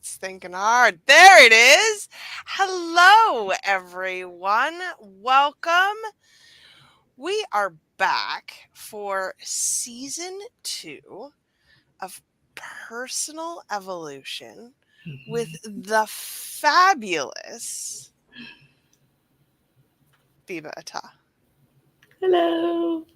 It's thinking hard. There it is. Hello, everyone. Welcome. We are back for season 2 of Personal Evolution with the fabulous Biba Atta. Hello.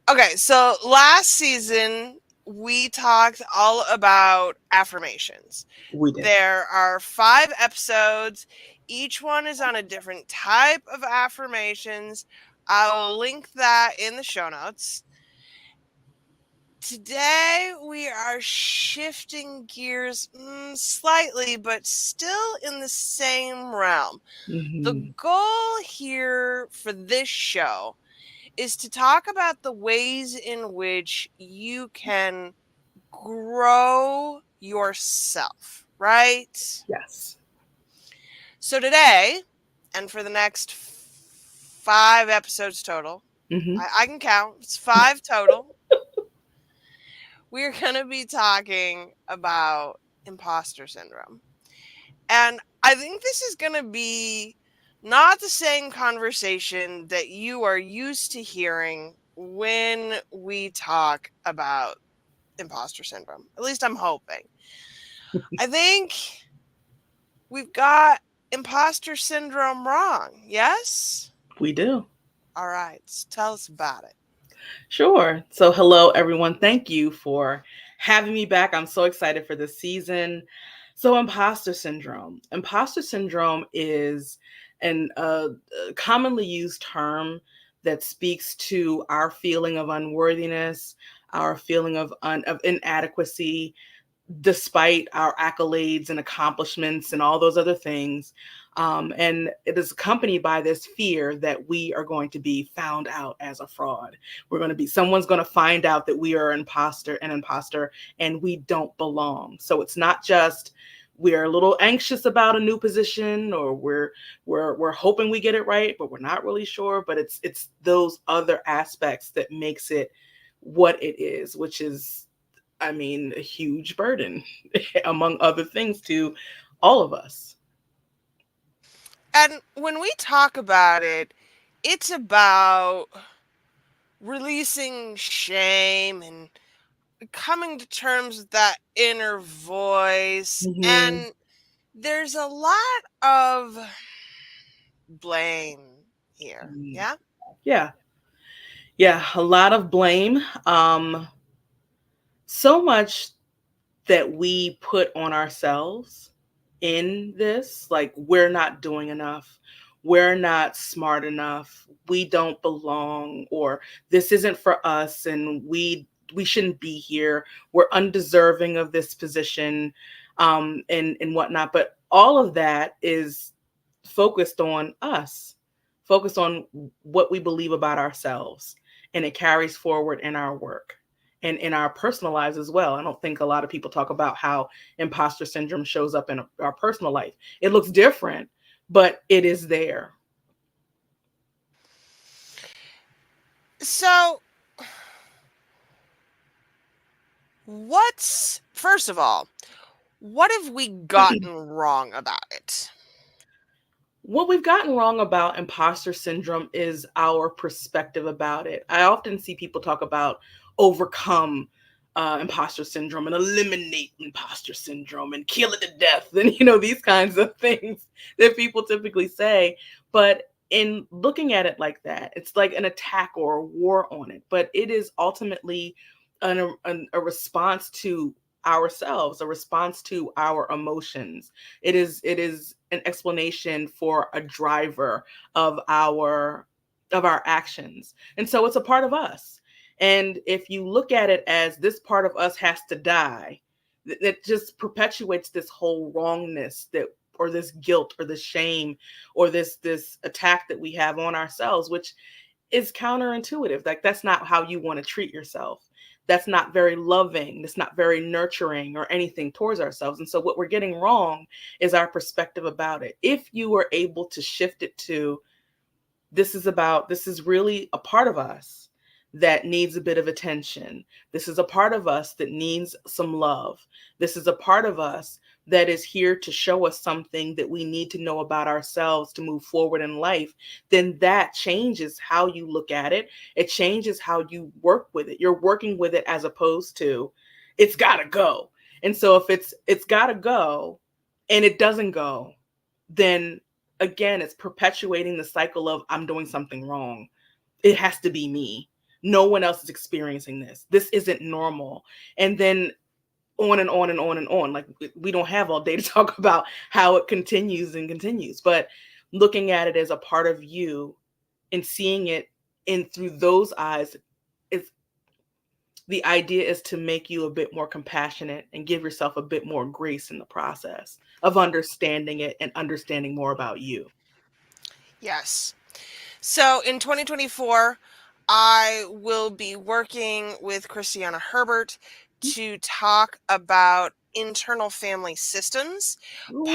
Okay, so last season we talked all about affirmations. We did. There are 5 episodes. Each one is on a different type of affirmations. I'll link that in the show notes. Today we are shifting gears slightly, but still in the same realm. The Mm-hmm. goal here for this show is to talk about the ways in which you can grow yourself, right? Yes. So today, and for the next 5 episodes total, Mm-hmm. I can count, it's 5 total. We're going to be talking about imposter syndrome. And I think this is going to be not the same conversation that you are used to hearing when we talk about imposter syndrome. At least I'm hoping. I think we've got imposter syndrome wrong. Yes? We do. All right. Tell us about it. Sure. So, hello, everyone. Thank you for having me back. I'm so excited for this season. So, imposter syndrome. Imposter syndrome is an commonly used term that speaks to our feeling of unworthiness, our feeling of inadequacy, despite our accolades and accomplishments and all those other things. And it is accompanied by this fear that we are going to be found out as a fraud. Someone's going to find out that we are an imposter, and we don't belong. So it's not just we're a little anxious about a new position, or we're hoping we get it right, but we're not really sure. But it's those other aspects that makes it what it is, which is, a huge burden, among other things, to all of us. And when we talk about it, it's about releasing shame and coming to terms with that inner voice. Mm-hmm. And there's a lot of blame here. Yeah? Yeah, yeah, a lot of blame. So much that we put on ourselves in this, like we're not doing enough, we're not smart enough, we don't belong, or this isn't for us, and we shouldn't be here, we're undeserving of this position, and whatnot. But all of that is focused on us, focused on what we believe about ourselves, and it carries forward in our work and in our personal lives as well. I don't think a lot of people talk about how imposter syndrome shows up in our personal life. It looks different, but it is there. So, first of all, what have we gotten wrong about it? What we've gotten wrong about imposter syndrome is our perspective about it. I often see people talk about overcome imposter syndrome and eliminate imposter syndrome and kill it to death, and these kinds of things that people typically say. But in looking at it like that, it's like an attack or a war on it. But it is ultimately a response to ourselves, a response to our emotions. It is an explanation for a driver of our actions. And so it's a part of us. And if you look at it as this part of us has to die, that just perpetuates this whole wrongness, that or this guilt or this shame or this attack that we have on ourselves, which is counterintuitive. Like, that's not how you want to treat yourself. That's not very loving. That's not very nurturing or anything towards ourselves. And so what we're getting wrong is our perspective about it. If you are able to shift it to, this is really a part of us, that needs a bit of attention. This is a part of us that needs some love. This is a part of us that is here to show us something that we need to know about ourselves to move forward in life, then that changes how you look at it. It changes how you work with it. You're working with it as opposed to it's got to go. And so if it's got to go and it doesn't go, then again, it's perpetuating the cycle of I'm doing something wrong. It has to be me. No one else is experiencing this. This isn't normal. And then on and on and on and on. Like we don't have all day to talk about how it continues and continues, but looking at it as a part of you and seeing it in through those eyes is the idea is to make you a bit more compassionate and give yourself a bit more grace in the process of understanding it and understanding more about you. Yes. So in 2024, I will be working with Christiana Herbert to talk about internal family systems.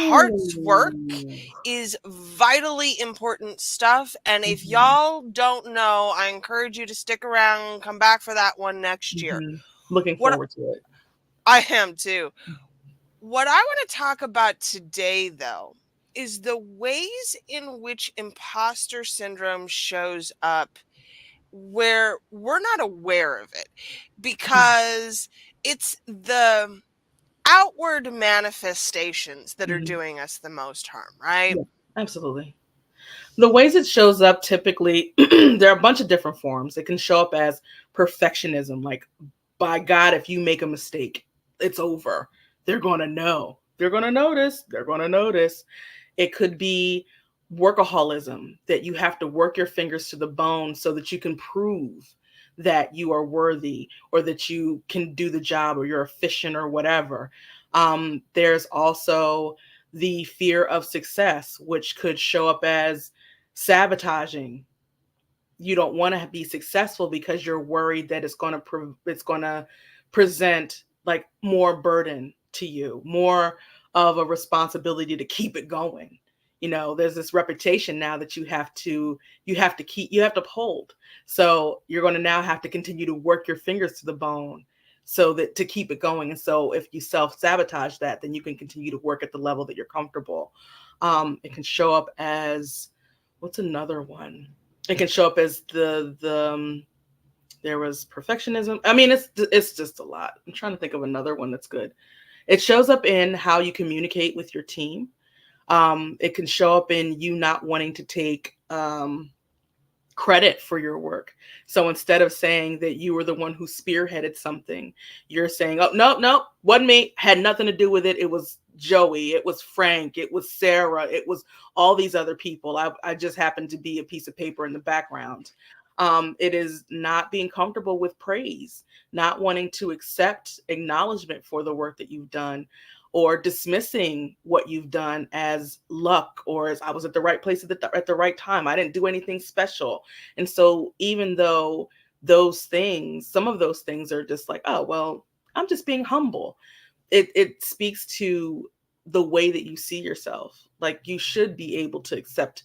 Parts work Ooh. is vitally important stuff. And if Mhm. y'all don't know, I encourage you to stick around, come back for that one next year. Mhm. Looking What forward to it. I am too. What I want to talk about today, though, is the ways in which imposter syndrome shows up where we're not aware of it, because it's the outward manifestations that are Mhm. doing us the most harm, right? Yeah, absolutely. The ways it shows up typically, there are a bunch of different forms. It can show up as perfectionism, like, by God, if you make a mistake, it's over. They're going to know. They're going to notice. They're going to notice. It could be workaholism, that you have to work your fingers to the bone so that you can prove that you are worthy or that you can do the job or you're efficient or whatever. There's also the fear of success, which could show up as sabotaging. You don't want to be successful because you're worried that it's going to present like more burden to you, more of a responsibility to keep it going. You know, there's this reputation now that you have to uphold. So you're going to now have to continue to work your fingers to the bone so that to keep it going. And so if you self sabotage that, then you can continue to work at the level that you're comfortable. It can show up as, what's another one? It can show up as there was perfectionism. I mean, it's just a lot. I'm trying to think of another one that's good. It shows up in how you communicate with your team. It can show up in you not wanting to take credit for your work. So instead of saying that you were the one who spearheaded something, you're saying, "Oh, no, no, wasn't me. Had nothing to do with it. It was Joey. It was Frank. It was Sarah. It was all these other people. I just happened to be a piece of paper in the background." It is not being comfortable with praise, not wanting to accept acknowledgement for the work that you've done, or dismissing what you've done as luck or as I was at the right place at the right time. I didn't do anything special. And so even though some of those things are just like, oh, well, I'm just being humble. It speaks to the way that you see yourself. Like you should be able to accept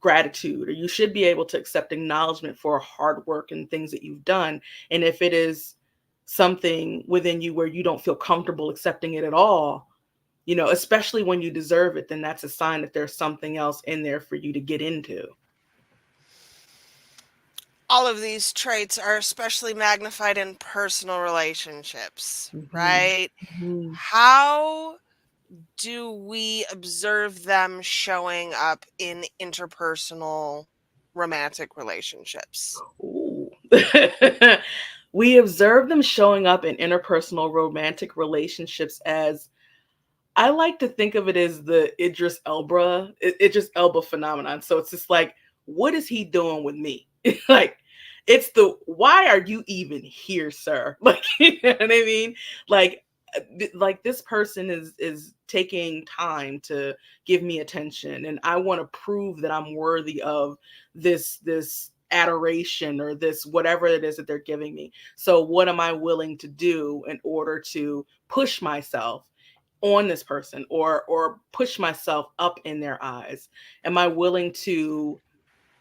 gratitude, or you should be able to accept acknowledgement for hard work and things that you've done. And if it is something within you where you don't feel comfortable accepting it at all, you know, especially when you deserve it, then that's a sign that there's something else in there for you to get into. All of these traits are especially magnified in personal relationships, Mm-hmm. right? Mm-hmm. How do we observe them showing up in interpersonal romantic relationships? Ooh. We observe them showing up in interpersonal romantic relationships as, I like to think of it as the Idris Elba phenomenon. So it's just like, what is he doing with me? Like, it's the why are you even here, sir? Like, you know what I mean? Like, like this person is taking time to give me attention, and I want to prove that I'm worthy of this adoration or this whatever it is that they're giving me. So what am I willing to do in order to push myself on this person, or push myself up in their eyes? Am I willing to,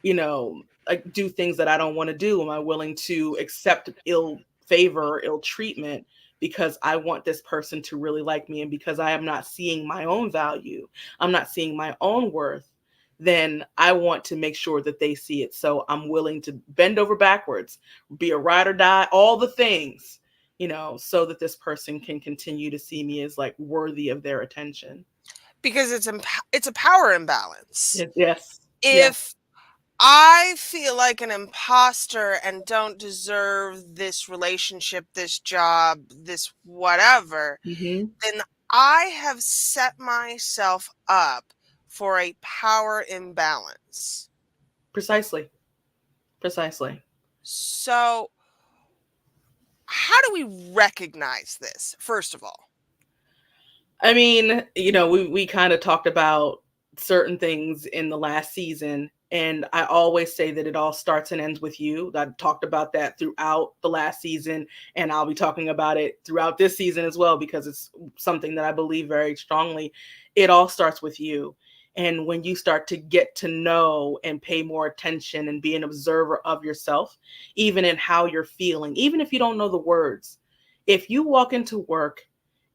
you know, do things that I don't want to do? Am I willing to accept ill favor, ill treatment because I want this person to really like me, and because I am not seeing my own value, I'm not seeing my own worth, then I want to make sure that they see it. So I'm willing to bend over backwards, be a ride or die, all the things, so that this person can continue to see me as like worthy of their attention. Because it's a power imbalance. Yes. Yes. If I feel like an imposter and don't deserve this relationship, this job, this whatever, Mm-hmm. then I have set myself up for a power imbalance. Precisely. Precisely. So, how do we recognize this, first of all? I mean, we kind of talked about certain things in the last season, and I always say that it all starts and ends with you. I talked about that throughout the last season, and I'll be talking about it throughout this season as well, because it's something that I believe very strongly. It all starts with you. And when you start to get to know and pay more attention and be an observer of yourself, even in how you're feeling, even if you don't know the words, if you walk into work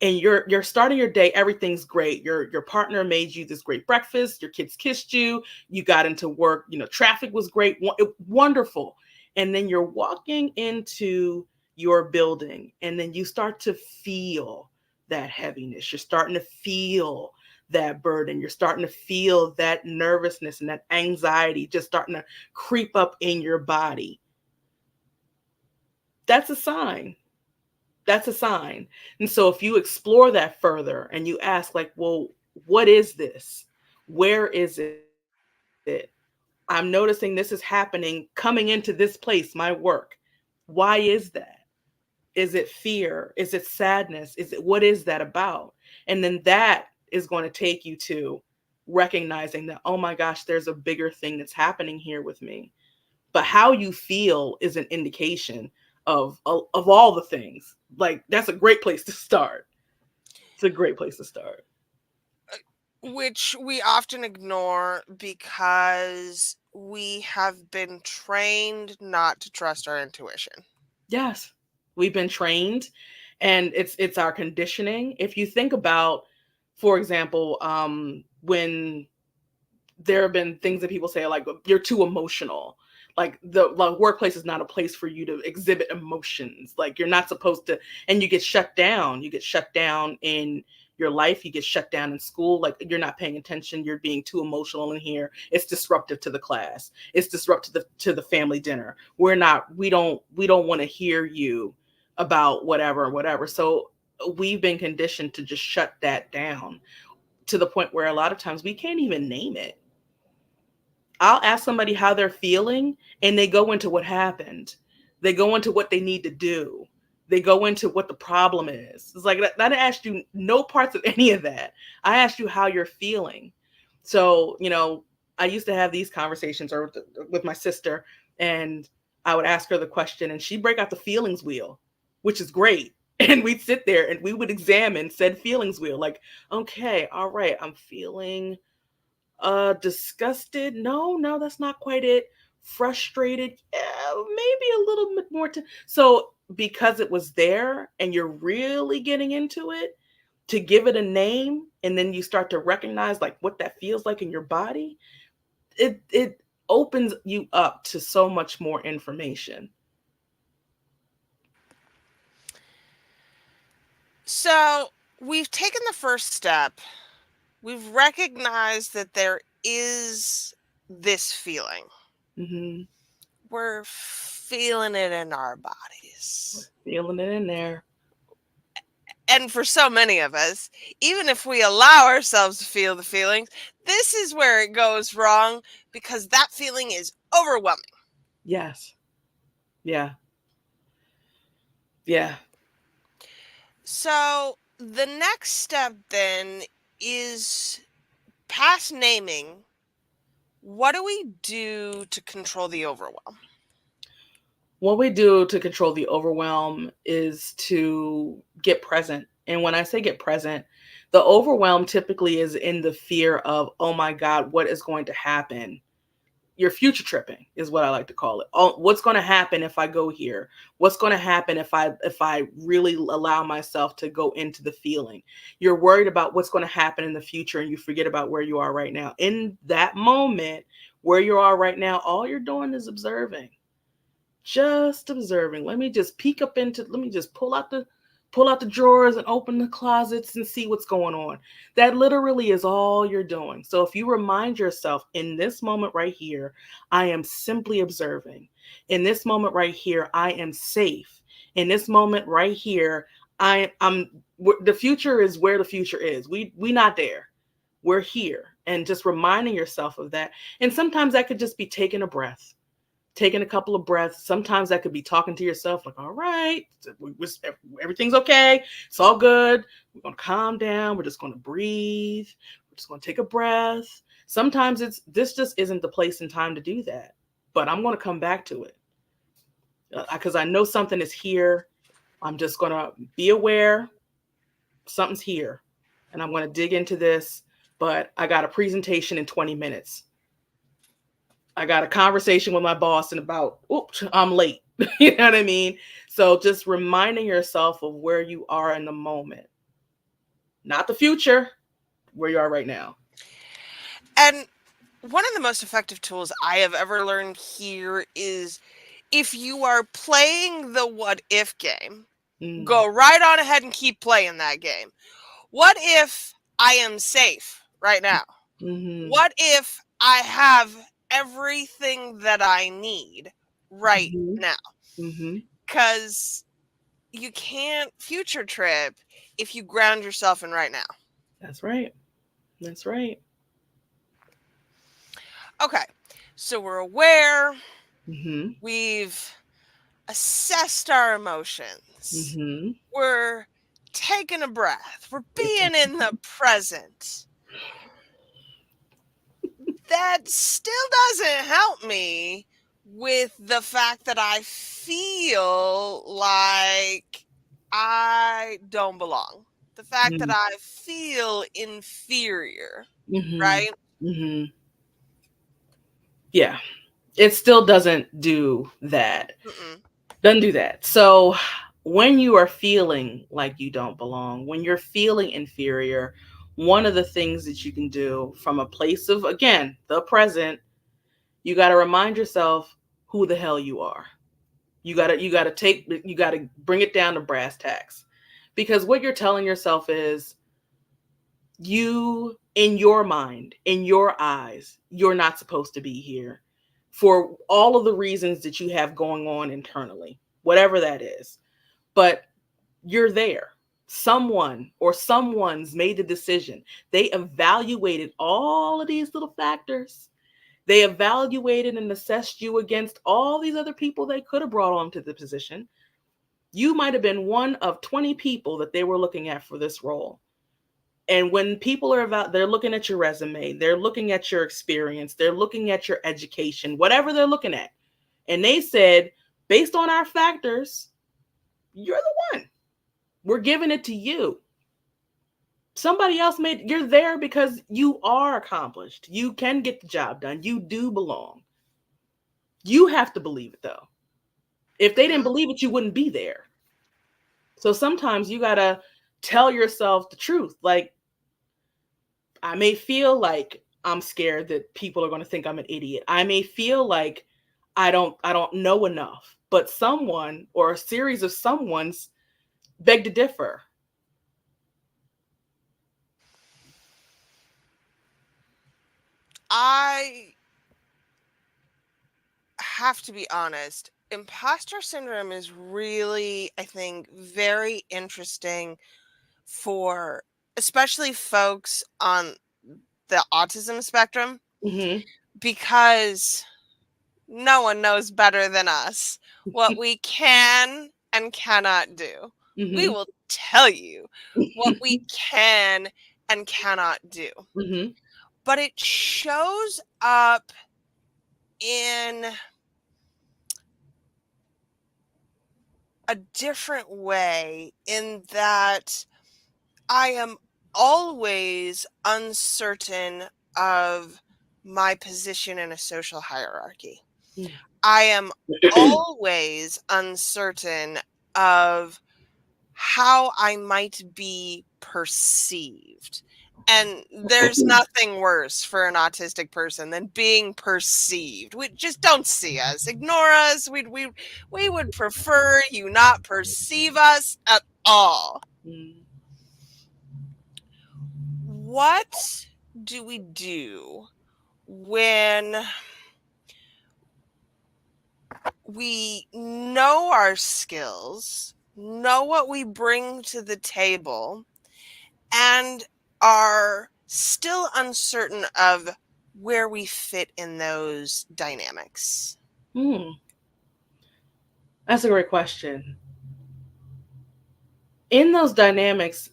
and you're starting your day, everything's great, your partner made you this great breakfast, your kids kissed you, you got into work, traffic was great, wonderful, and then you're walking into your building, and then you start to feel that heaviness, you're starting to feel that burden, you're starting to feel that nervousness and that anxiety just starting to creep up in your body. That's a sign. That's a sign. And so if you explore that further and you ask, like, well, what is this? Where is it? I'm noticing this is happening coming into this place, my work. Why is that? Is it fear? Is it sadness? What is that about? And then that is going to take you to recognizing that, oh my gosh, there's a bigger thing that's happening here with me. But how you feel is an indication of all the things. Like, that's a great place to start. It's a great place to start. Which we often ignore because we have been trained not to trust our intuition. Yes, we've been trained, and it's our conditioning. If you think about, for example, when there have been things that people say, like, you're too emotional, like the workplace is not a place for you to exhibit emotions, like you're not supposed to, and you get shut down in your life, you get shut down in school, like you're not paying attention, you're being too emotional in here, it's disruptive to the class, it's disruptive to the family dinner, we don't want to hear you about whatever. So we've been conditioned to just shut that down, to the point where a lot of times we can't even name it. I'll ask somebody how they're feeling, and they go into what happened. They go into what they need to do. They go into what the problem is. It's like, I didn't ask you no parts of any of that. I asked you how you're feeling. So, I used to have these conversations with my sister, and I would ask her the question, and she'd break out the feelings wheel, which is great. And we'd sit there and we would examine said feelings wheel. Like, okay, all right, I'm feeling disgusted, no, that's not quite it. Frustrated, yeah, maybe a little bit more so because it was there and you're really getting into it, to give it a name, and then you start to recognize like what that feels like in your body, it opens you up to so much more information. So, we've taken the first step. We've recognized that there is this feeling. Mm-hmm. We're feeling it in our bodies. Feeling it in there. And for so many of us, even if we allow ourselves to feel the feelings, this is where it goes wrong, because that feeling is overwhelming. Yes. Yeah. Yeah. So the next step then is, past naming, what do we do to control the overwhelm? What we do to control the overwhelm is to get present. And when I say get present, the overwhelm typically is in the fear of, oh my God, what is going to happen? you're future tripping is what I like to call it. Oh, what's going to happen if I go here? What's going to happen if I really allow myself to go into the feeling? You're worried about what's going to happen in the future and you forget about where you are right now. In that moment where you are right now, all you're doing is observing. Just observing. Let me just peek up into, let me just pull out the drawers and open the closets and see what's going on. That literally is all you're doing. So if you remind yourself in this moment right here, I am simply observing. In this moment right here, I am safe. In this moment right here, I'm the future is where the future is. We not there. We're here. And just reminding yourself of that. And sometimes that could just be taking a breath, taking a couple of breaths. Sometimes that could be talking to yourself like, all right, everything's okay. It's all good. We're going to calm down. We're just going to breathe. We're just going to take a breath. Sometimes this just isn't the place and time to do that. But I'm going to come back to it because I know something is here. I'm just going to be aware something's here. And I'm going to dig into this. But I got a presentation in 20 minutes. I got a conversation with my boss in about, oops, I'm late. You know what I mean? So just reminding yourself of where you are in the moment, not the future, where you are right now. And one of the most effective tools I have ever learned here is if you are playing the what if game, go right on ahead and keep playing that game. What if I am safe right now? Mm-hmm. What if I have everything that I need right Mm-hmm. now? Mm-hmm. Because you can't future trip if you ground yourself in right now. That's right. That's right. Okay, so we're aware, Mm-hmm. we've assessed our emotions, Mm-hmm. we're taking a breath, we're being in the present. That still doesn't help me with the fact that I feel like I don't belong. The fact that I feel inferior, Mm-hmm. right? Mm-hmm. Yeah, it still doesn't do that. Mm-mm. Doesn't do that. So when you are feeling like you don't belong, when you're feeling inferior, one of the things that you can do from a place of, again, the present, you got to remind yourself who the hell you are. You got to bring it down to brass tacks. Because what you're telling yourself is, you, in your mind, in your eyes, you're not supposed to be here for all of the reasons that you have going on internally, whatever that is. But you're there. Someone or someone's made the decision. They evaluated all of these little factors. They evaluated and assessed you against all these other people they could have brought onto the position. You might have been one of 20 people that they were looking at for this role. And when people are about, they're looking at your resume, they're looking at your experience, they're looking at your education, whatever they're looking at. And they said, based on our factors, you're the one. We're giving it to you. Somebody else made, you're there because you are accomplished. You can get the job done. You do belong. You have to believe it though. If they didn't Mm-hmm. believe it, you wouldn't be there. So sometimes you got to tell yourself the truth. Like, I may feel like I'm scared that people are going to think I'm an idiot. I may feel like I don't know enough, but someone or a series of someone's beg to differ. I have to be honest. Imposter syndrome is really, I think, very interesting for especially folks on the autism spectrum Mhm. because no one knows better than us what we can and cannot do. We Mhm. will tell you what we can and cannot do. Mhm. But it shows up in a different way in that I am always uncertain of my position in a social hierarchy. Mm. I am always uncertain of how I might be perceived. And there's nothing worse for an autistic person than being perceived. We just don't see us, ignore us. We would prefer you not perceive us at all. Mm. What do we do when we know our skills, know what we bring to the table, and are still uncertain of where we fit in those dynamics? Mm. That's a great question. In those dynamics,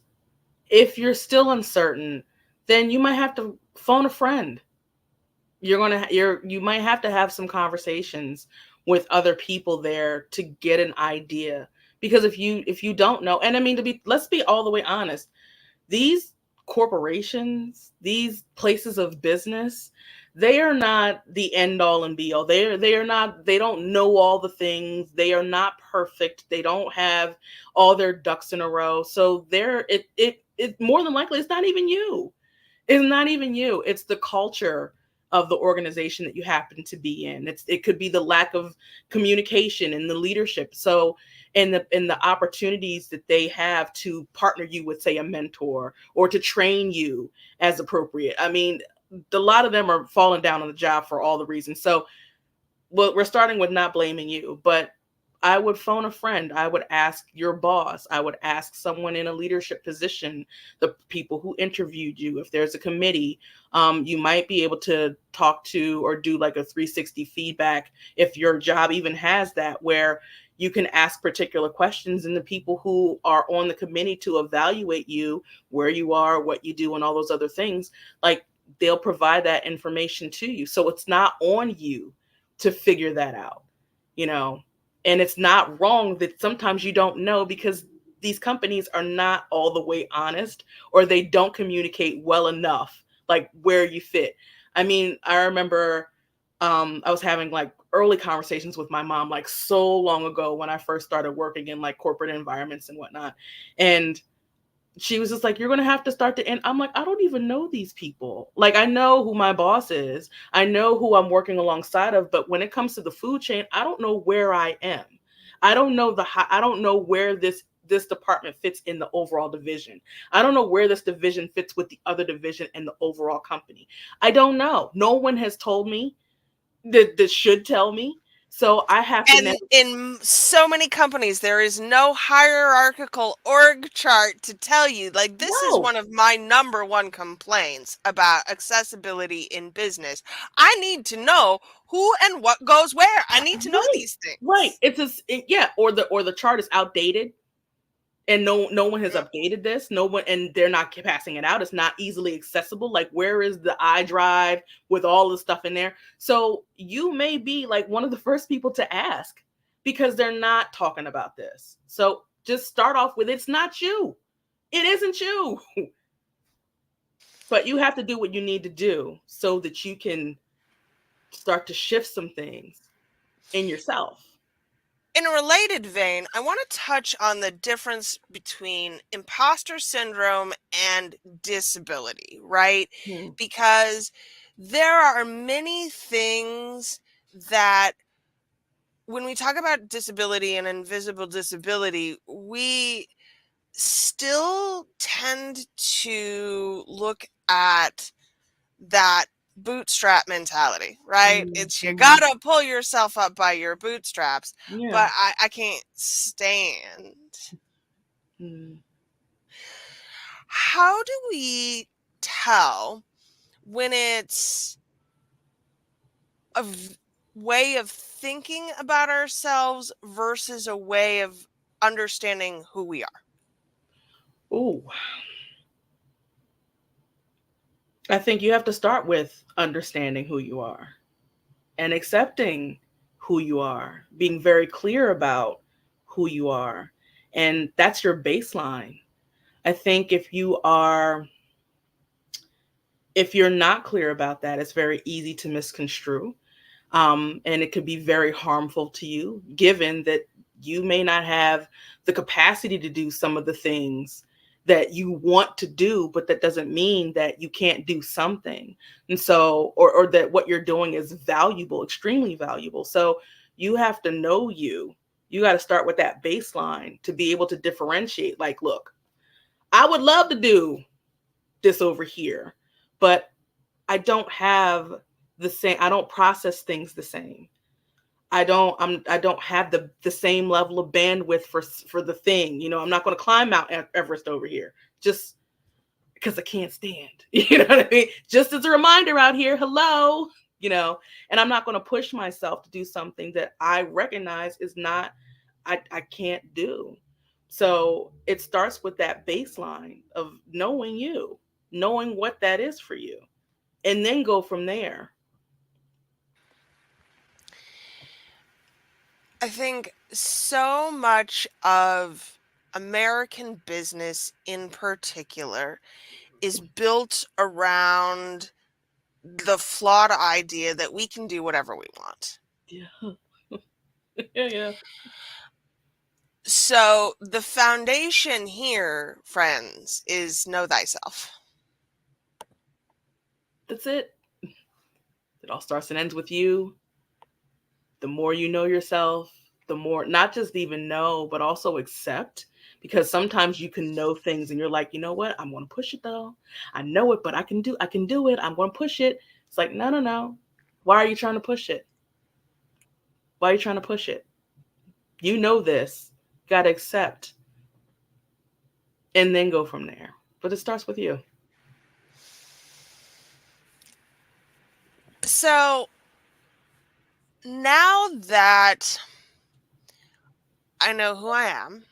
if you're still uncertain, then you might have to phone a friend. You might have to have some conversations with other people there to get an idea. Because if you don't know, and I mean, to be let's be all the way honest, these corporations, these places of business, they are not the end all and be all. They are not, they don't know all the things. They are not perfect. They don't have all their ducks in a row. So it more than likely it's not even you. It's not even you. It's the culture of the organization that you happen to be in. It could be the lack of communication and the leadership. So and the opportunities that they have to partner you with, say, a mentor or to train you as appropriate. I mean, a lot of them are falling down on the job for all the reasons. So well, we're starting with not blaming you, but I would phone a friend. I would ask your boss. I would ask someone in a leadership position, the people who interviewed you. If there's a committee, you might be able to talk to or do like a 360 feedback if your job even has that, where you can ask particular questions and the people who are on the committee to evaluate you, where you are, what you do, and all those other things, like they'll provide that information to you. So it's not on you to figure that out, you know. And it's not wrong that sometimes you don't know, because these companies are not all the way honest, or they don't communicate well enough like where you fit. I mean, I remember I was having like early conversations with my mom like so long ago when I first started working in like corporate environments and whatnot. And she was just like, you're going to have to start to end. I'm like, I don't even know these people. Like, I know who my boss is. I know who I'm working alongside of. But when it comes to the food chain, I don't know where I am. I don't know I don't know where this department fits in the overall division. I don't know where this division fits with the other division and the overall company. I don't know. No one has told me that should tell me. So I have to now. And in so many companies, there is no hierarchical org chart to tell you. Like, this is No. one of my number one complaints about accessibility in business. I need to know who and what goes where. I need to know Right. these Right. things. Yeah, or the chart is outdated and no one has Mm. updated this. No one, and they're not passing it out. It's not easily accessible. Like, where is the iDrive with all the stuff in there? So you may be like one of the first people to ask, because they're not talking about this. So just start off with, it's not you. It isn't you. But you have to do what you need to do so that you can start to shift some things in yourself. In a related vein, I want to touch on the difference between imposter syndrome and disability, right? Hmm. Because there are many things that, when we talk about disability and invisible disability, we still tend to look at that bootstrap mentality, right? It's you Mm-hmm. gotta pull yourself up by your bootstraps. Yeah. But I can't stand. Mm. How do we tell when it's way of thinking about ourselves versus a way of understanding who we are? Oh, I think you have to start with understanding who you are and accepting who you are, being very clear about who you are. And that's your baseline. I think if you are If you're not clear about that, it's very easy to misconstrue. And it could be very harmful to you, given that you may not have the capacity to do some of the things that you want to do, but that doesn't mean that you can't do something. And so, or that what you're doing is valuable, extremely valuable. So you have to know you. You got to start with that baseline to be able to differentiate. Like, look, I would love to do this over here, but I don't have the same, I don't process things the same. I don't have the same level of bandwidth for the thing. You know, I'm not going to climb Mount Everest over here just because I can't stand. You know what I mean? Just as a reminder out here, hello, you know, and I'm not going to push myself to do something that I recognize is not, I can't do. So it starts with that baseline of knowing you, knowing what that is for you, and then go from there. I think so much of American business in particular is built around the flawed idea that we can do whatever we want. Yeah. Yeah, yeah. So the foundation here, friends, is know thyself. That's it. It all starts and ends with you. The more you know yourself, the more, not just even know, but also accept. Because sometimes you can know things and you're like, you know what? I'm going to push it though. I know it, but I can do it. I'm going to push it. It's like, no, no, no. Why are you trying to push it? Why are you trying to push it? You know this. You got to accept and then go from there. But it starts with you. So now that I know who I am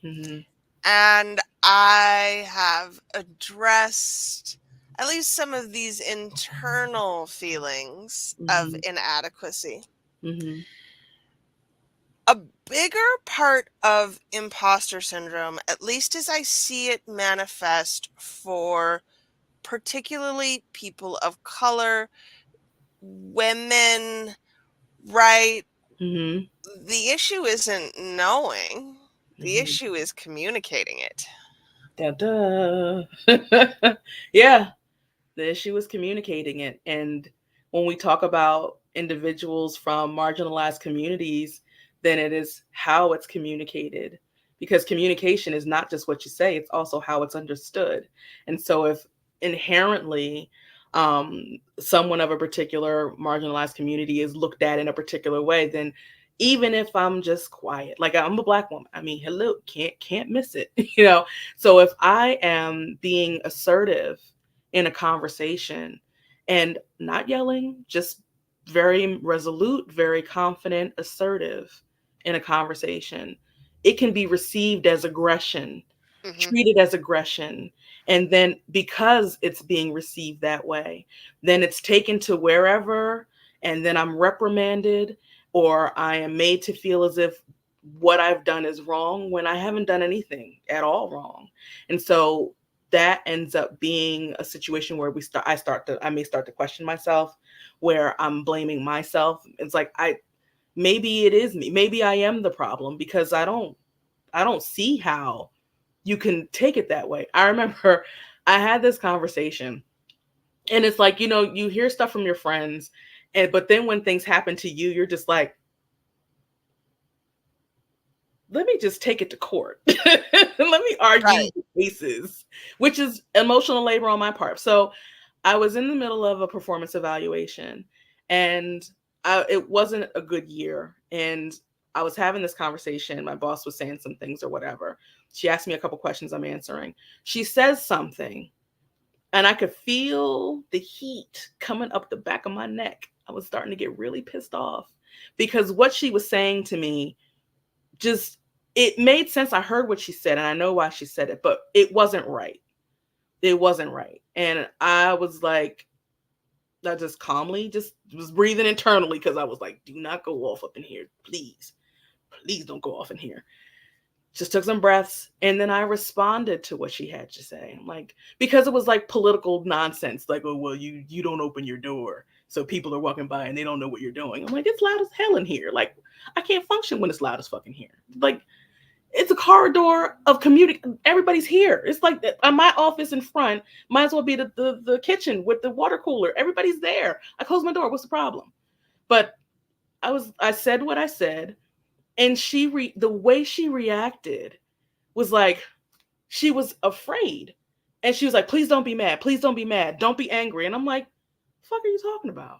Mm-hmm. and I have addressed at least some of these internal feelings of Mm-hmm. inadequacy, Mm-hmm. a bigger part of imposter syndrome, at least as I see it manifest for particularly people of color, women, right? Mm-hmm. The issue isn't knowing, the Mm-hmm. issue is communicating it. Da, da. Yeah, the issue is communicating it. And when we talk about individuals from marginalized communities, then it is how it's communicated. Because communication is not just what you say, it's also how it's understood. And so if inherently someone of a particular marginalized community is looked at in a particular way, then even if I'm just quiet, like I'm a black woman, I mean, hello, can't miss it, you know. So if I am being assertive in a conversation and not yelling, just very resolute, very confident, assertive in a conversation, it can be received as aggression, Hmm. treated as aggression. And then because it's being received that way, then it's taken to wherever, and then I'm reprimanded or I am made to feel as if what I've done is wrong when I haven't done anything at all wrong. And so that ends up being a situation where I may start to question myself, where I'm blaming myself. It's like maybe it is me. Maybe I am the problem because I don't see how you can take it that way. I remember I had this conversation, and it's like, you know, you hear stuff from your friends, and but then when things happen to you, you're just like, let me just take it to court. Let me argue Right. the cases, which is emotional labor on my part. So I was in the middle of a performance evaluation, and it wasn't a good year. And I was having this conversation. My boss was saying some things or whatever. She asked me a couple questions, I'm answering. She says something, and I could feel the heat coming up the back of my neck. I was starting to get really pissed off because what she was saying to me just, it made sense. I heard what she said and I know why she said it, but it wasn't right. It wasn't right. And I was like, I just calmly just was breathing internally because I was like, do not go off up in here. Please. Please don't go off in here. Just took some breaths, and then I responded to what she had to say. Like, because it was like political nonsense, like, oh well, you don't open your door, so people are walking by and they don't know what you're doing. I'm like, it's loud as hell in here. Like, I can't function when it's loud as fucking here. Like, it's a corridor of community. Everybody's here. It's like my office in front might as well be the kitchen with the water cooler. Everybody's there. I closed my door. What's the problem? But I said what I said, and the way she reacted was like she was afraid, and she was like, "Please don't be mad. Please don't be mad. Don't be angry." And I'm like, "The fuck are you talking about?"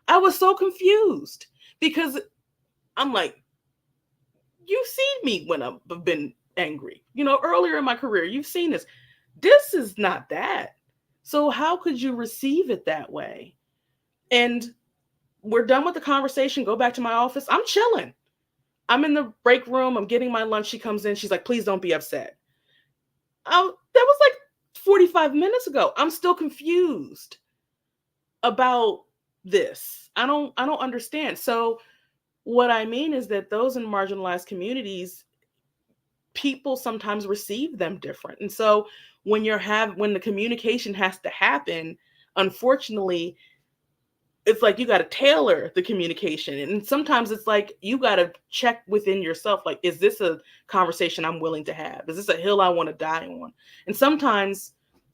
I was so confused because I'm like, you've seen me when I've been angry. Earlier in my career, you've seen this. This is not that. So how could you receive it that way? And we're done with the conversation. Go back to my office. I'm chilling. I'm in the break room. I'm getting my lunch. She comes in. She's like, please don't be upset. That was like 45 minutes ago. I'm still confused about this. I don't understand. So what I mean is that those in marginalized communities, people sometimes receive them different. And so when the communication has to happen, unfortunately, it's like you got to tailor the communication. And sometimes it's like you got to check within yourself, like, is this a conversation I'm willing to have? Is this a hill I want to die on? And sometimes,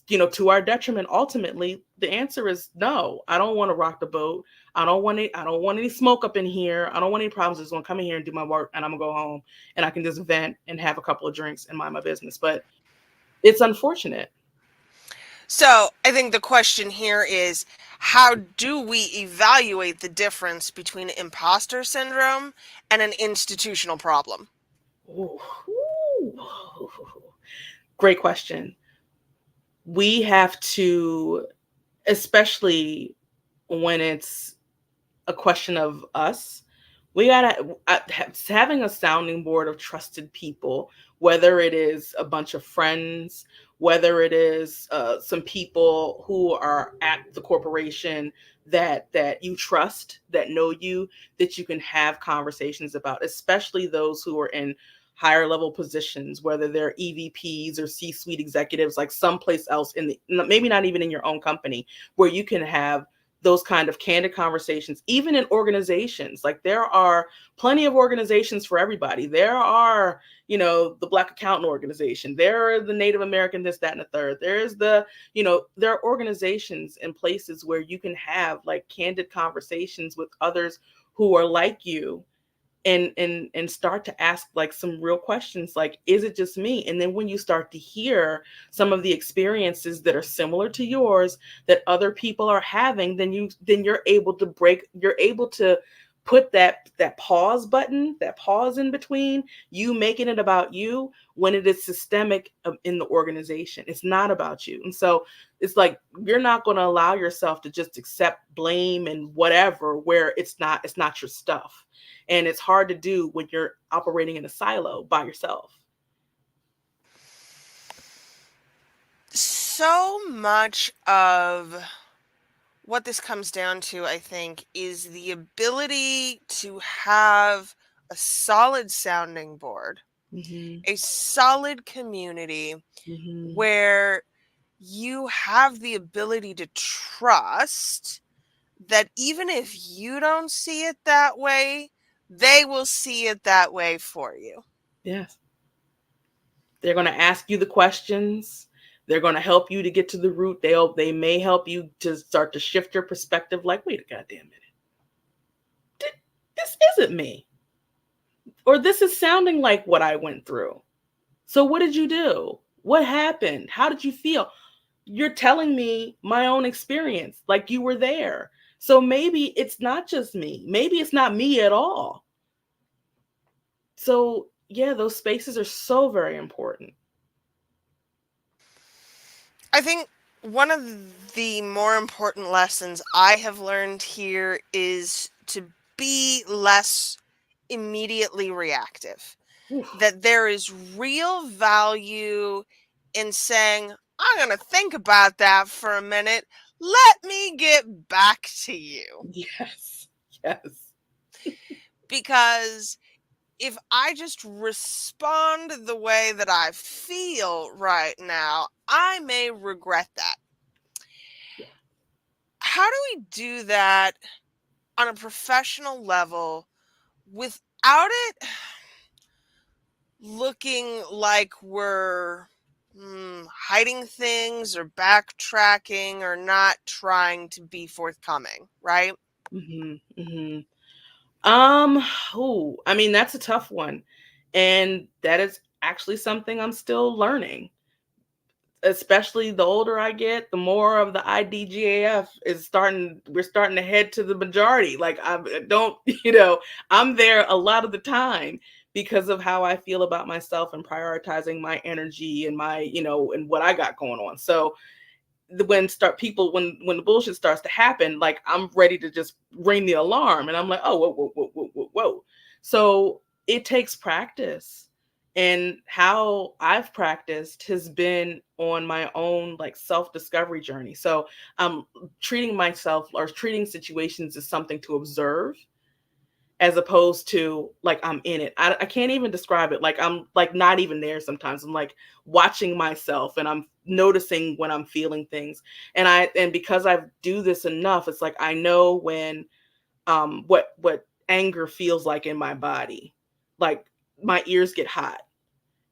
to our detriment, ultimately the answer is no. I don't want to rock the boat. I don't want any smoke up in here. I don't want any problems. I just want to come in here and do my work, and I'm gonna go home and I can just vent and have a couple of drinks and mind my business. But it's unfortunate. So I think the question here is, how do we evaluate the difference between imposter syndrome and an institutional problem? Ooh. Great question. We have to, especially when it's a question of us, we gotta having a sounding board of trusted people, whether it is a bunch of friends, whether it is some people who are at the corporation that you trust, that know you, that you can have conversations about, especially those who are in higher level positions, whether they're EVPs or C-suite executives, like someplace else maybe not even in your own company, where you can have those kind of candid conversations, even in organizations. Like, there are plenty of organizations for everybody. There are, the Black Accountant Organization. There are the Native American this, that, and the third. There's there are organizations and places where you can have like candid conversations with others who are like you, and start to ask like some real questions, like, is it just me? And then when you start to hear some of the experiences that are similar to yours that other people are having, then you're able to put that pause button, that pause in between you making it about you, when it is systemic in the organization. It's not about you. And so it's like, you're not going to allow yourself to just accept blame and whatever, where it's not your stuff. And it's hard to do when you're operating in a silo by yourself. So much of what this comes down to, I think, is the ability to have a solid sounding board, Mm-hmm. a solid community Mm-hmm. where you have the ability to trust that even if you don't see it that way, they will see it that way for you. Yes. They're going to ask you the questions. They're going to help you to get to the root. They may help you to start to shift your perspective, like, wait a goddamn minute. This isn't me. Or this is sounding like what I went through. So what did you do? What happened? How did you feel? You're telling me my own experience, like you were there. So maybe it's not just me. Maybe it's not me at all. So, yeah, those spaces are so very important. I think one of the more important lessons I have learned here is to be less immediately reactive. Oof. That there is real value in saying, I'm going to think about that for a minute. Let me get back to you. Yes. Yes. Because if I just respond the way that I feel right now, I may regret that. Yeah. How do we do that on a professional level without it looking like we're hiding things or backtracking or not trying to be forthcoming, right? Mhm. Mhm. I mean, that's a tough one. And that is actually something I'm still learning. Especially the older I get, the more of the IDGAF is starting, we're starting to head to the majority. Like I don't, I'm there a lot of the time because of how I feel about myself and prioritizing my energy and my, and what I got going on. So when the bullshit starts to happen, like I'm ready to just ring the alarm, and I'm like, oh, whoa. So it takes practice, and how I've practiced has been on my own like self discovery journey. So I'm treating myself or treating situations as something to observe, as opposed to like I'm in it. I can't even describe it. Like I'm like not even there sometimes. I'm like watching myself, and I'm noticing when I'm feeling things. And because I do this enough, it's like I know when what anger feels like in my body. Like my ears get hot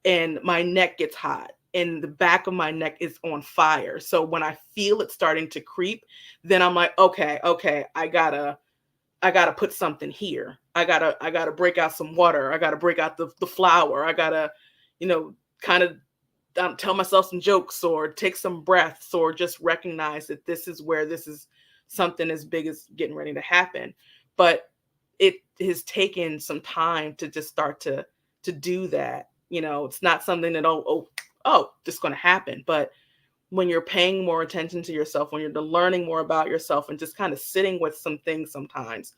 and my neck gets hot and the back of my neck is on fire. So when I feel it starting to creep, then I'm like, okay, I gotta put something here. I gotta break out some water. I gotta break out the flour. I gotta, kind of tell myself some jokes or take some breaths or just recognize that this is where this is something as big as getting ready to happen. But it has taken some time to just start to do that. It's not something that just going to happen. But when you're paying more attention to yourself, when you're learning more about yourself, and just kind of sitting with some things sometimes,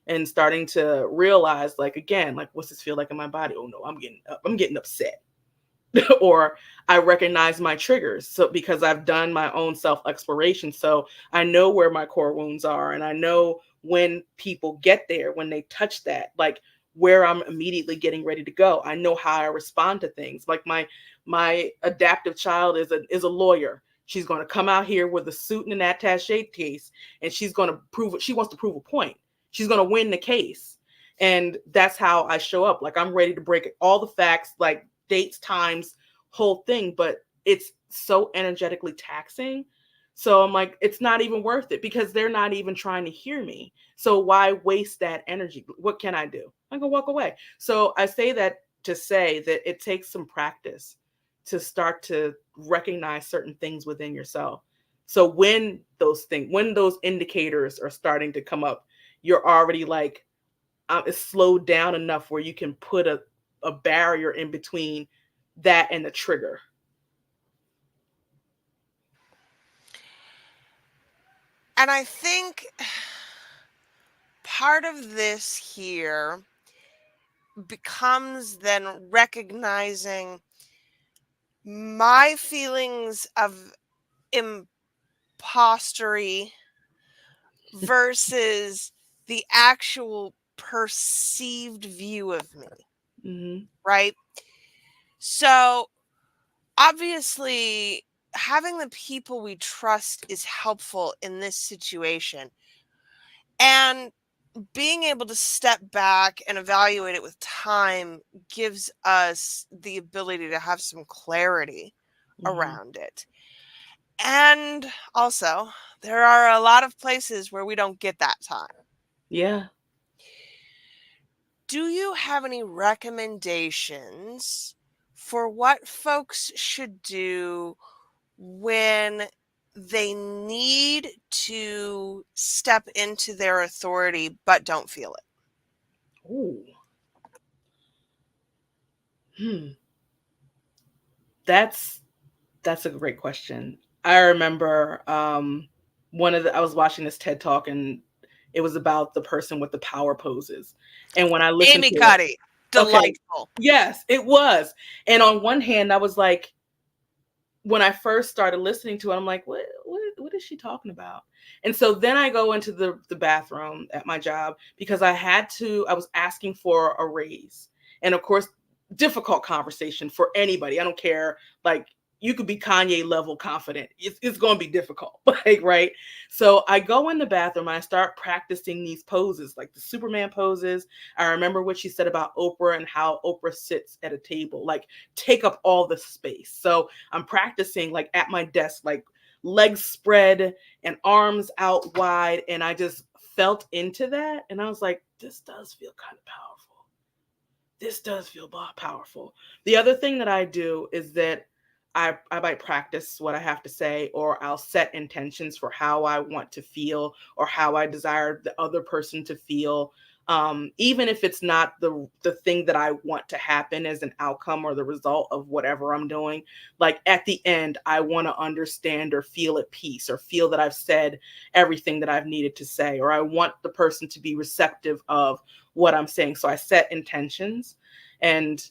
and starting to realize, like, again, like, what's this feel like in my body? Oh no, I'm getting upset. Or I recognize my triggers. So because I've done my own self exploration, so I know where my core wounds are, and I know when people get there, when they touch that, like where I'm immediately getting ready to go. I know how I respond to things. Like my adaptive child is a lawyer. She's going to come out here with a suit and an attache case, and she's going to prove it. She wants to prove a point. She's going to win the case. And that's how I show up. Like I'm ready to break all the facts, like dates, times, whole thing, but it's so energetically taxing. So I'm like, it's not even worth it because they're not even trying to hear me. So why waste that energy? What can I do? I can walk away. So I say that to say that it takes some practice to start to recognize certain things within yourself. So when those indicators are starting to come up, you're already like, it's slowed down enough where you can put a barrier in between that and the trigger. And I think part of this here becomes then recognizing my feelings of impostery versus the actual perceived view of me, Mm-hmm. right? So obviously, having the people we trust is helpful in this situation. And being able to step back and evaluate it with time gives us the ability to have some clarity Mm-hmm. around it. And also, there are a lot of places where we don't get that time. Yeah. Do you have any recommendations for what folks should do when they need to step into their authority but don't feel it? Ooh. Hmm. That's that's a great question. I remember I was watching this TED talk, and it was about the person with the power poses. And when I listened Amy to it, Cuddy, okay, delightful. yes, it was. And on one hand, I was like, when I first started listening to it, I'm like, what is she talking about? And so then I go into the bathroom at my job because I was asking for a raise. And of course, difficult conversation for anybody. I don't care. Like, you could be Kanye level confident. It's going to be difficult. Like, right. So I go in the bathroom and I start practicing these poses, like the Superman poses. I remember what she said about Oprah and how Oprah sits at a table, like take up all the space. So I'm practicing like at my desk, like legs spread and arms out wide. And I just felt into that. And I was like, this does feel kind of powerful. This does feel powerful. The other thing that I do is that I might practice what I have to say, or I'll set intentions for how I want to feel or how I desire the other person to feel. Even if it's not the thing that I want to happen as an outcome or the result of whatever I'm doing, like at the end, I want to understand or feel at peace or feel that I've said everything that I've needed to say, or I want the person to be receptive of what I'm saying. So I set intentions and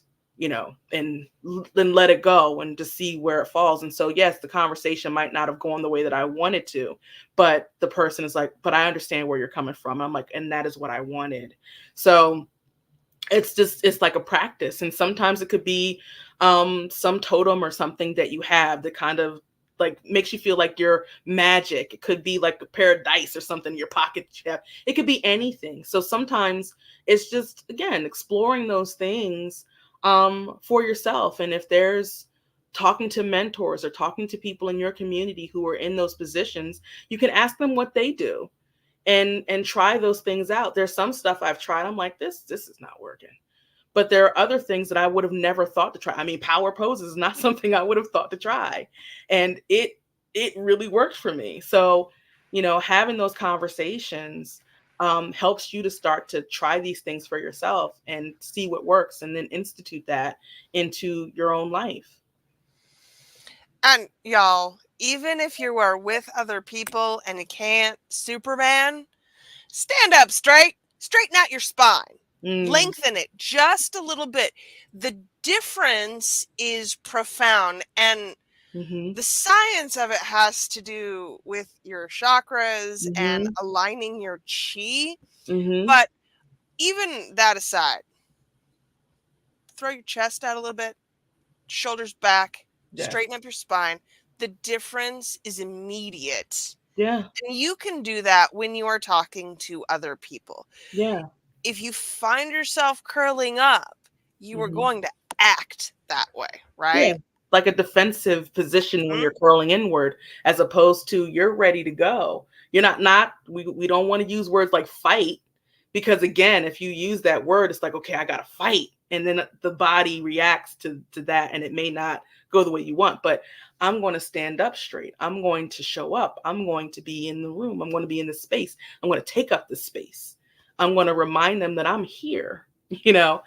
and then let it go and to see where it falls. And so, yes, the conversation might not have gone the way that I wanted to, but the person is like, but I understand where you're coming from. I'm like, and that is what I wanted. So it's like a practice. And sometimes it could be some totem or something that you have that kind of like makes you feel like you're magic. It could be like a pair of dice or something in your pocket. It could be anything. So sometimes it's just, again, exploring those things for yourself. And if there's talking to mentors or talking to people in your community who are in those positions, you can ask them what they do and try those things out. There's some stuff I've tried. I'm like, this is not working. But there are other things that I would have never thought to try. I mean, power poses is not something I would have thought to try. And it really worked for me. So, having those conversations helps you to start to try these things for yourself and see what works and then institute that into your own life. And y'all, even if you are with other people and you can't Superman, stand up straight, straighten out your spine, Mm, lengthen it just a little bit. The difference is profound. And mm-hmm, the science of it has to do with your chakras and mm-hmm, aligning your chi. mm-hmm. But even that aside, throw your chest out a little bit, shoulders back, Yes. straighten up your spine. The difference is immediate. Yeah. And you can do that when you are talking to other people. Yeah. If you find yourself curling up, you are Mm-hmm. going to act that way, Yeah. right? Like a defensive position when Mhm. you're curling inward, as opposed to you're ready to go. You're not we don't want to use words like fight, because again, if you use that word, it's like, okay, I gotta fight. And then the body reacts to that and it may not go the way you want. But I'm going to stand up straight. I'm going to show up. I'm going to be in the room. I'm going to be in the space. I'm going to take up the space. I'm going to remind them that I'm here, you know,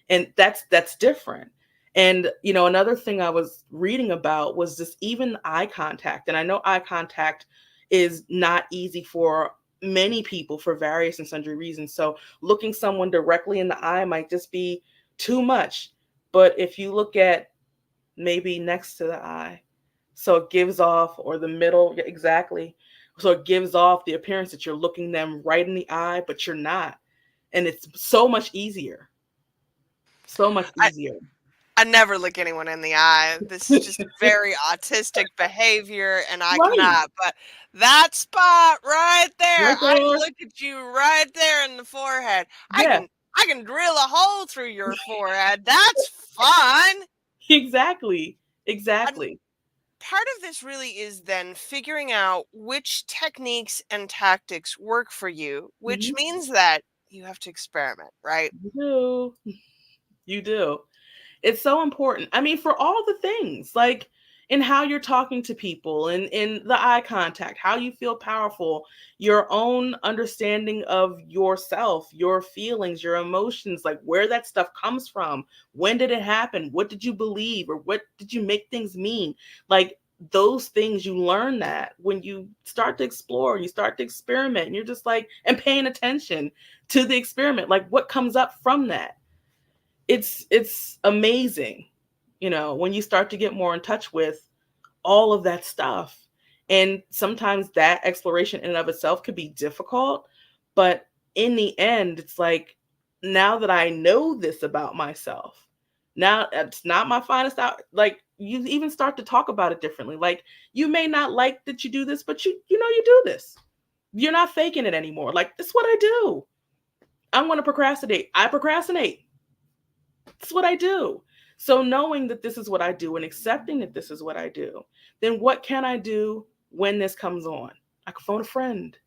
and that's different. And, another thing I was reading about was just even eye contact. And I know eye contact is not easy for many people for various and sundry reasons. So looking someone directly in the eye might just be too much. But if you look at maybe next to the eye, so it gives off, or the middle, yeah, exactly. So it gives off the appearance that you're looking them right in the eye, but you're not. And it's so much easier. So much I, easier. I never look anyone in the eye. This is just very autistic behavior, and I Right. cannot. But that spot right there, Right I there. look at you right there in the forehead. I Yeah. can I can drill a hole through your forehead. That's fun. Exactly. And Exactly. part of this really is then figuring out which techniques and tactics work for you, which Mhm. means that you have to experiment, right? You do. You do. It's so important. I mean, for all the things, like in how you're talking to people and in the eye contact, how you feel powerful, your own understanding of yourself, your feelings, your emotions, like where that stuff comes from. When did it happen? What did you believe? Or what did you make things mean? Like those things, you learn that when you start to explore, you start to experiment, and you're just like, and paying attention to the experiment, like what comes up from that. It's amazing, when you start to get more in touch with all of that stuff. And sometimes that exploration in and of itself could be difficult, but in the end, it's like now that I know this about myself, now it's not my finest out. Like, you even start to talk about it differently. Like, you may not like that you do this, but you know you do this. You're not faking it anymore. Like, this is what I do. I'm going to procrastinate. I procrastinate. It's what I do. So knowing that this is what I do and accepting that this is what I do, then what can I do when this comes on? I can phone a friend.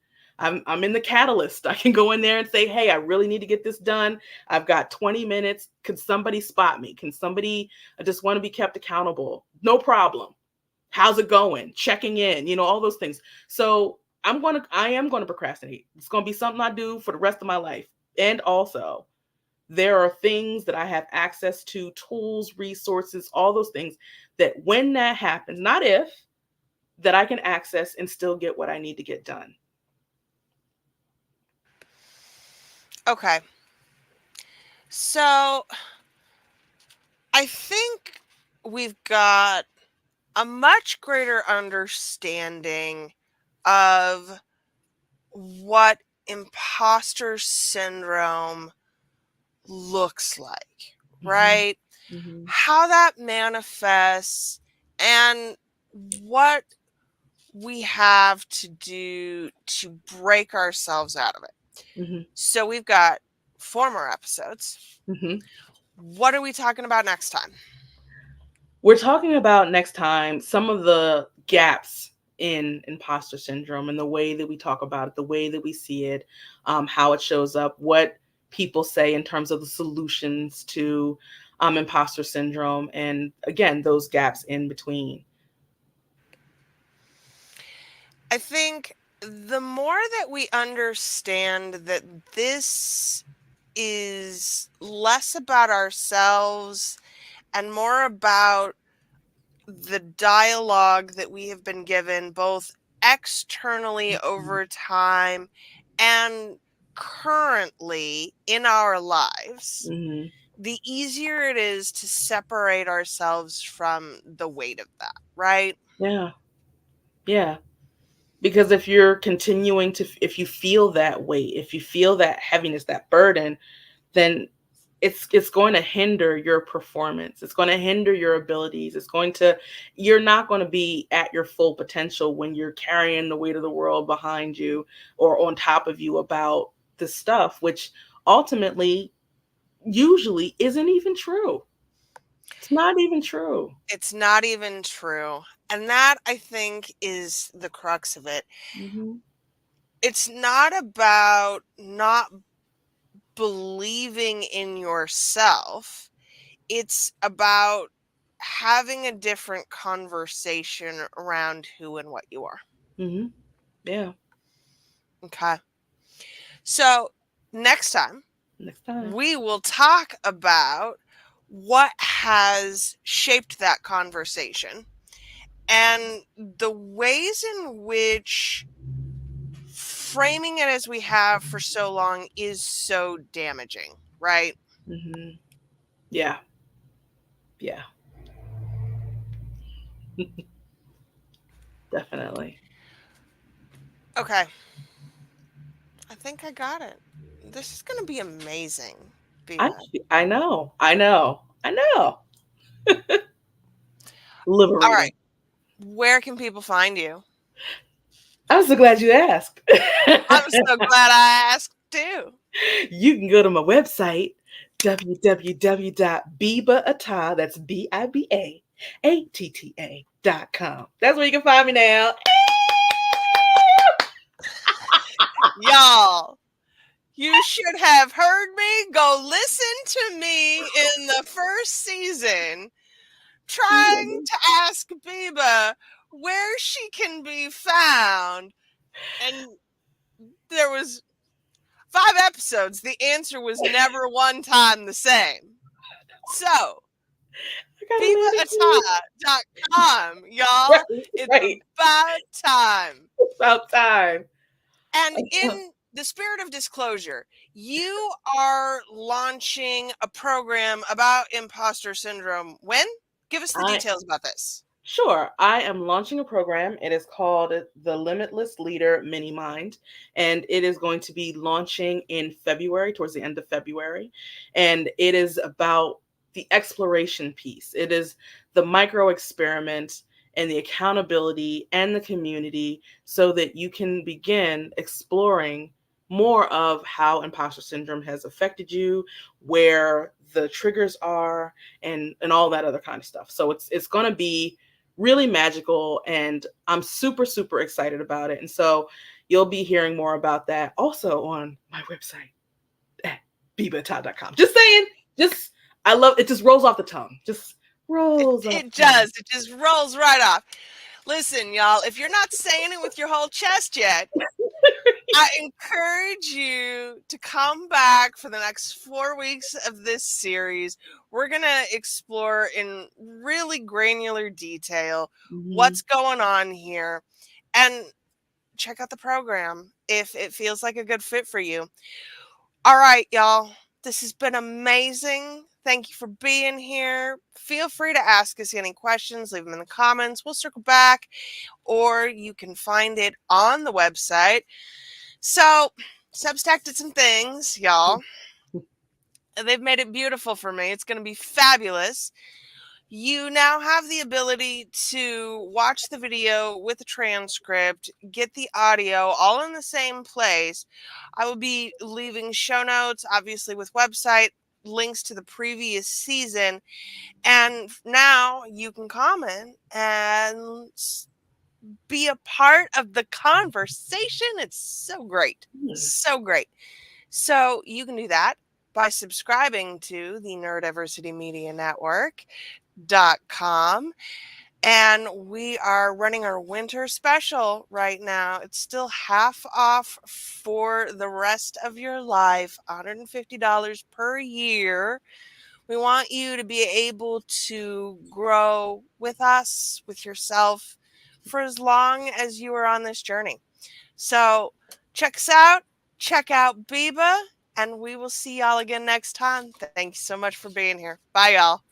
I'm in the catalyst. I can go in there and say, hey, I really need to get this done. I've got 20 minutes. Can somebody spot me? Can somebody, I just want to be kept accountable. No problem. How's it going? Checking in, all those things. So I am going to procrastinate. It's going to be something I do for the rest of my life. And also, there are things that I have access to, tools, resources, all those things that when that happens, not if, that I can access and still get what I need to get done. Okay. So I think we've got a much greater understanding of what imposter syndrome looks like, right? Mm-hmm. How that manifests and what we have to do to break ourselves out of it. Mm-hmm. So we've got 4 more episodes. Mm-hmm. What are we talking about next time? We're talking about next time some of the gaps in imposter syndrome and the way that we talk about it, the way that we see it, how it shows up, what people say in terms of the solutions to imposter syndrome, and again, those gaps in between. I think the more that we understand that this is less about ourselves and more about the dialogue that we have been given both externally over time and currently in our lives, Mm-hmm. the easier it is to separate ourselves from the weight of that, right? Yeah. Yeah. Because if you're continuing to, if you feel that weight, if you feel that heaviness, that burden, then it's going to hinder your performance. It's going to hinder your abilities. You're not going to be at your full potential when you're carrying the weight of the world behind you or on top of you about this stuff, which ultimately usually isn't even true. It's not even true. It's not even true. And that, I think, is the crux of it. Mm-hmm. It's not about not believing in yourself. It's about having a different conversation around who and what you are. Mm-hmm. Yeah. Okay. So next time, Next time. we will talk about what has shaped that conversation and the ways in which framing it as we have for so long is so damaging, right? Mm-hmm. Yeah. Yeah. Definitely. Okay. I think I got it. This is going to be amazing, I Biba. I know. I know. I know. All right. Liberating. Where can people find you? I'm so glad you asked. I'm so glad I asked too. You can go to my website, www.bibaatta, that's BIBAATTA.com. That's where you can find me now. Y'all, you should have heard me. Go listen to me in the first season trying to ask Biba where she can be found. And there was 5 episodes. The answer was never one time the same. So, I gotta land it, please. BibaAtta.com, y'all. Right, It's right. about time. It's about time. And in the spirit of disclosure, you are launching a program about imposter syndrome. When? Give us the I details about this. Sure. I am launching a program. It is called the Limitless Leader Mini Mind, and it is going to be launching in February, towards the end of February. And it is about the exploration piece, it is the micro experiment and the accountability and the community so that you can begin exploring more of how imposter syndrome has affected you, where the triggers are, and all that other kind of stuff. So it's going to be really magical, and I'm super super excited about it. And so you'll be hearing more about that also on my website at biba.com. Just saying, just I love it, just rolls off the tongue. Just rolls off It the tongue. does. It just rolls right off. Listen, y'all, if you're not saying it with your whole chest yet, I encourage you to come back for the next 4 weeks of this series. We're going to explore in really granular detail Mhm. what's going on here and check out the program if it feels like a good fit for you. All right, y'all. This has been amazing. Thank you for being here. Feel free to ask us any questions, leave them in the comments. We'll circle back, or you can find it on the website. So, Substack did some things, y'all. They've made it beautiful for me. It's going to be fabulous. You now have the ability to watch the video with a transcript, get the audio all in the same place. I will be leaving show notes, obviously, with website links to the previous season. And now you can comment and be a part of the conversation. It's so great. So great. So you can do that by subscribing to the Neurodiversity Media Network.com. And we are running our winter special right now. It's still half off for the rest of your life, $150 per year. We want you to be able to grow with us, with yourself, for as long as you are on this journey. So check us out. Check out Biba, and we will see y'all again next time. Thank you so much for being here. Bye, y'all.